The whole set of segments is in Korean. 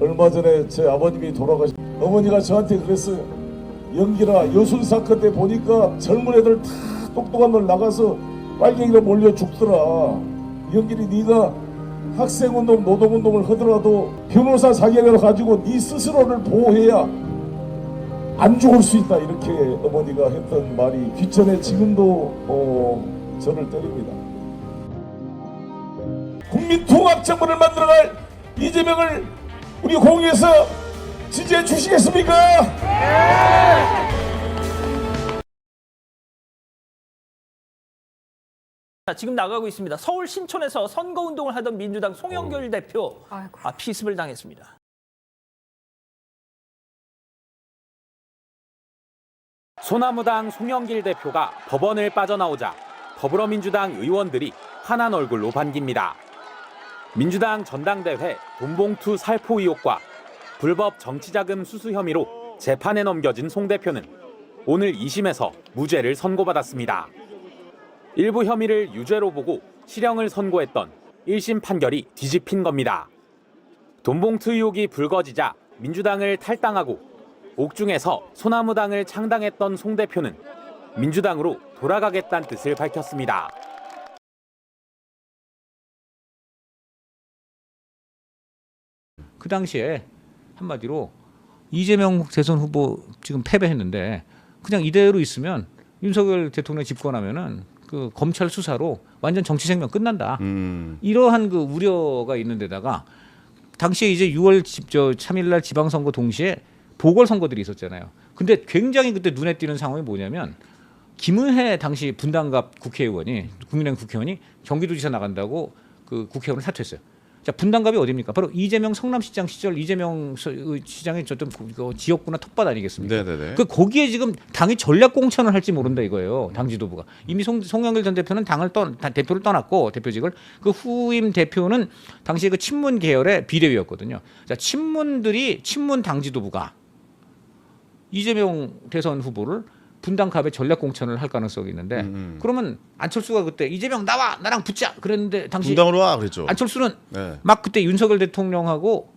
얼마 전에 제 아버님이 돌아가신 어머니가 저한테 그랬어요. 영길아, 여순 사건 때 보니까 젊은 애들 다 똑똑한 놈 나가서 빨갱이로 몰려 죽더라. 영길이 네가 학생운동, 노동운동을 하더라도 변호사 자격을 가지고 네 스스로를 보호해야 안 죽을 수 있다. 이렇게 어머니가 했던 말이 귀천에 지금도 저를 때립니다. 국민통합정부를 만들어갈 이재명을 우리 공유해서 지지해 주시겠습니까? 자, 지금 나가고 있습니다. 서울 신촌에서 선거운동을 하던 민주당 송영길 대표 피습을 당했습니다. 소나무당 송영길 대표가 법원을 빠져나오자 더불어민주당 의원들이 환한 얼굴로 반깁니다. 민주당 전당대회 돈봉투 살포 의혹과 불법 정치자금 수수 혐의로 재판에 넘겨진 송 대표는 오늘 2심에서 무죄를 선고받았습니다. 일부 혐의를 유죄로 보고 실형을 선고했던 1심 판결이 뒤집힌 겁니다. 돈봉투 의혹이 불거지자 민주당을 탈당하고 옥중에서 소나무당을 창당했던 송 대표는 민주당으로 돌아가겠다는 뜻을 밝혔습니다. 그 당시에 한마디로 이재명 대선 후보 지금 패배했는데 그냥 이대로 있으면 윤석열 대통령 집권하면은 그 검찰 수사로 완전 정치 생명 끝난다. 이러한 그 우려가 있는데다가 당시에 이제 6월 3일날 지방선거 동시에 보궐선거들이 있었잖아요. 근데 굉장히 그때 눈에 띄는 상황이 뭐냐면 김은혜 당시 분당갑 국회의원이 국민의힘 국회의원이 경기도지사 나간다고 그 국회의원을 사퇴했어요. 자, 분당갑이 어디입니까? 바로 이재명 성남시장 시절 이재명 시장의 어떤 지역구나 텃밭 아니겠습니까? 네네네. 그 거기에 지금 당이 전략 공천을 할지 모른다 이거예요. 당 지도부가 이미 송영길 전 대표는 대표를 떠났고 대표직을 그 후임 대표는 당시에 그 친문 계열의 비대위였거든요. 자, 친문 당 지도부가 이재명 대선 후보를 분당갑에 전략 공천을 할 가능성이 있는데 그러면 안철수가 그때 이재명 나와 나랑 붙자 그랬는데 당시 분당으로 와 그랬죠. 안철수는 네. 막 그때 윤석열 대통령하고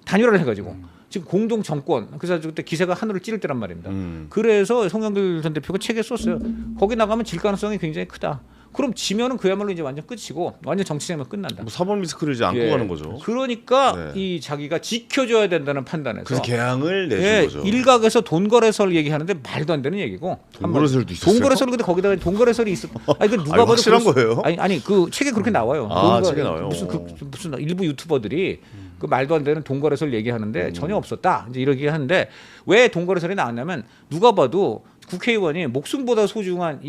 단일화를 해가지고 지금 공동 정권 그래서 그때 기세가 하늘을 찌를 때란 말입니다. 그래서 송영길 전 대표가 책에 썼어요. 거기 나가면 질 가능성이 굉장히 크다. 그럼 지면은 그야말로 이제 완전 끝이고 완전 정치생명 끝난다. 뭐 사법 리스크를 이제 안고 가는 거죠. 그러니까 네. 이 자기가 지켜줘야 된다는 판단에서 그래서 개항을 내준 거죠. 일각에서 돈거래설 얘기하는데 말도 안 되는 얘기고. 돈거래설도 있었어요. 돈거래설 근데 거기다가 돈거래설이 있어. 아니 그 누가 봐도 확실한 거예요? 아니 그 책에 그렇게 나와요. 책에 나와요. 무슨 일부 유튜버들이 그 말도 안 되는 돈거래설 얘기하는데 전혀 없었다. 이제 이렇게 하는데 왜 돈거래설이 나왔냐면 누가 봐도 국회의원이 목숨보다 소중한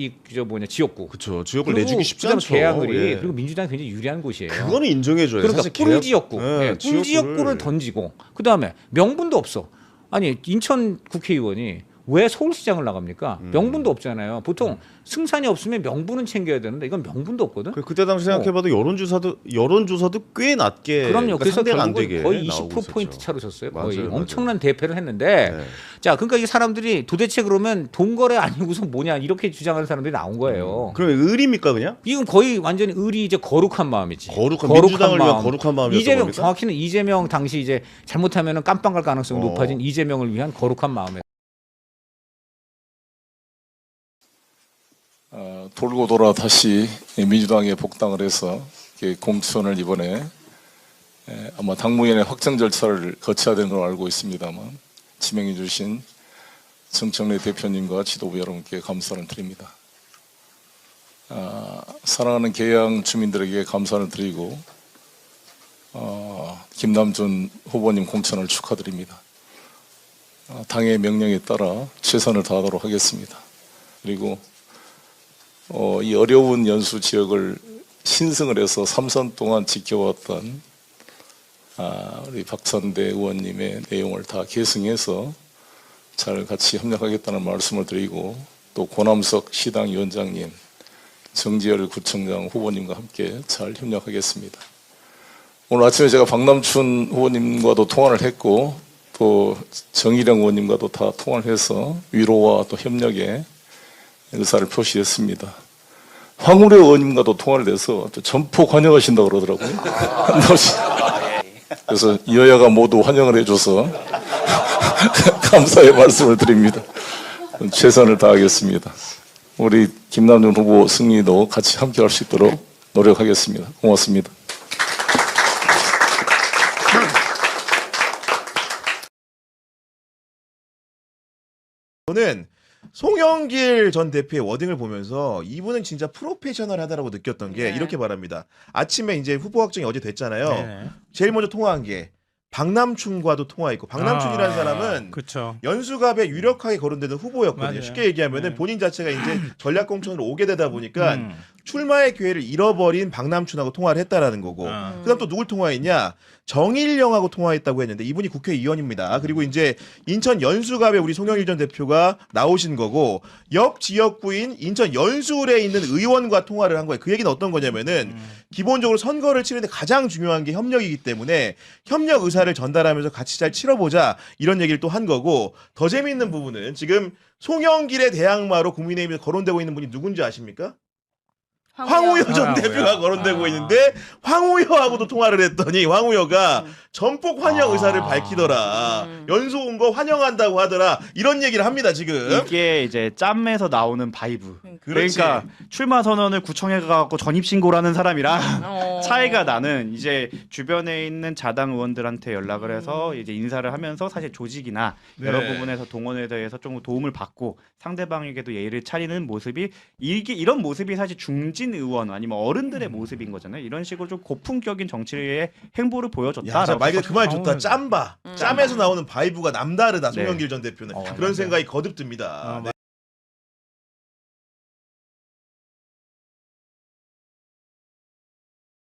지역구. 그렇죠. 지역을 내주기 쉽지 않죠. 계양을이 예. 그리고 민주당이 굉장히 유리한 곳이에요. 그거는 인정해줘요. 그러니까 사실 꿀 지역구, 네, 꿀 지역구를 던지고 그 다음에 명분도 없어. 아니 인천 국회의원이 왜 서울시장을 나갑니까? 명분도 없잖아요. 보통 승산이 없으면 명분은 챙겨야 되는데 이건 명분도 없거든. 그때 당시 생각해봐도 여론조사도 꽤 낮게. 그럼요. 그러니까 그래서 상대가 안 결국은 되게 거의 나오고 20%포인트 있었죠. 차로 졌어요. 맞아요, 거의 맞아요. 엄청난 대패를 했는데 네. 자, 그러니까 이 사람들이 도대체 그러면 돈거래 아니고서 뭐냐 이렇게 주장하는 사람들이 나온 거예요. 그럼 의리입니까 그냥? 이건 거의 완전히 의리 이제 거룩한 마음이지. 민주당을 위한 거룩한 마음이었던 이재명 겁니까? 정확히는 이재명 당시 이제 잘못하면은 깜빵 갈 가능성이 높아진 이재명을 위한 거룩한 마음에. 돌고 돌아 다시 민주당에 복당을 해서 공천을 이번에 아마 당무위원회 확정 절차를 거쳐야 되는 걸 알고 있습니다만 지명해 주신 정청래 대표님과 지도부 여러분께 감사를 드립니다. 사랑하는 계양 주민들에게 감사를 드리고 김남준 후보님 공천을 축하드립니다. 당의 명령에 따라 최선을 다하도록 하겠습니다. 그리고 이 어려운 연수 지역을 신승을 해서 3선 동안 지켜왔던 우리 박찬대 의원님의 내용을 다 계승해서 잘 같이 협력하겠다는 말씀을 드리고 또 고남석 시당위원장님, 정지열 구청장 후보님과 함께 잘 협력하겠습니다. 오늘 아침에 제가 박남춘 후보님과도 통화를 했고 또 정일영 의원님과도 다 통화를 해서 위로와 또 협력에 의사를 표시했습니다. 황우려 의원님과도 통화를 해서 또 점포 관여하신다고 그러더라고요. 그래서 여야가 모두 환영을 해줘서 감사의 말씀을 드립니다. 최선을 다하겠습니다. 우리 김남준 후보 승리도 같이 함께할 수 있도록 노력하겠습니다. 고맙습니다. 저는 송영길 전 대표의 워딩을 보면서 이분은 진짜 프로페셔널하다라고 느꼈던 게 네. 이렇게 말합니다. 아침에 이제 후보 확정이 어제 됐잖아요. 네. 제일 먼저 통화한 게 박남춘과도 통화했고 박남춘이라는 사람은 그렇죠. 연수갑에 유력하게 거론되는 후보였거든요. 맞아요. 쉽게 얘기하면은 네. 본인 자체가 이제 전략공천으로 오게 되다 보니까 출마의 기회를 잃어버린 박남춘하고 통화를 했다라는 거고 그다음 또 누굴 통화했냐? 정일영하고 통화했다고 했는데 이분이 국회의원입니다. 그리고 이제 인천 연수갑에 우리 송영길 전 대표가 나오신 거고 옆 지역구인 인천 연수울에 있는 의원과 통화를 한 거예요. 그 얘기는 어떤 거냐면은 기본적으로 선거를 치르는데 가장 중요한 게 협력이기 때문에 협력 의사를 전달하면서 같이 잘 치러보자 이런 얘기를 또 한 거고 더 재미있는 부분은 지금 송영길의 대항마로 국민의힘에 거론되고 있는 분이 누군지 아십니까? 황우여 전 황우여. 대표가 거론되고 있는데 황우여하고도 통화를 했더니 황우여가 전폭 환영 의사를 밝히더라. 연수 온 거 환영한다고 하더라. 이런 얘기를 합니다 지금. 이게 이제 짬에서 나오는 바이브. 그렇지. 그러니까 출마 선언을 구청에 가고 전입 신고를 하는 사람이랑 차이가 나는 이제 주변에 있는 자당 의원들한테 연락을 해서 이제 인사를 하면서 사실 조직이나 여러 네. 부분에서 동원에 대해서 좀 도움을 받고 상대방에게도 예의를 차리는 모습이 이런 모습이 사실 중진 의원 아니면 어른들의 모습인 거잖아요. 이런 식으로 좀 고품격인 정치의 행보를 보여줬다. 야, 말 그말 좋다. 짬바. 짬에서 나오는 바이브가 남다르다. 송영길 전 대표는. 그런 생각이 거듭 듭니다. 네.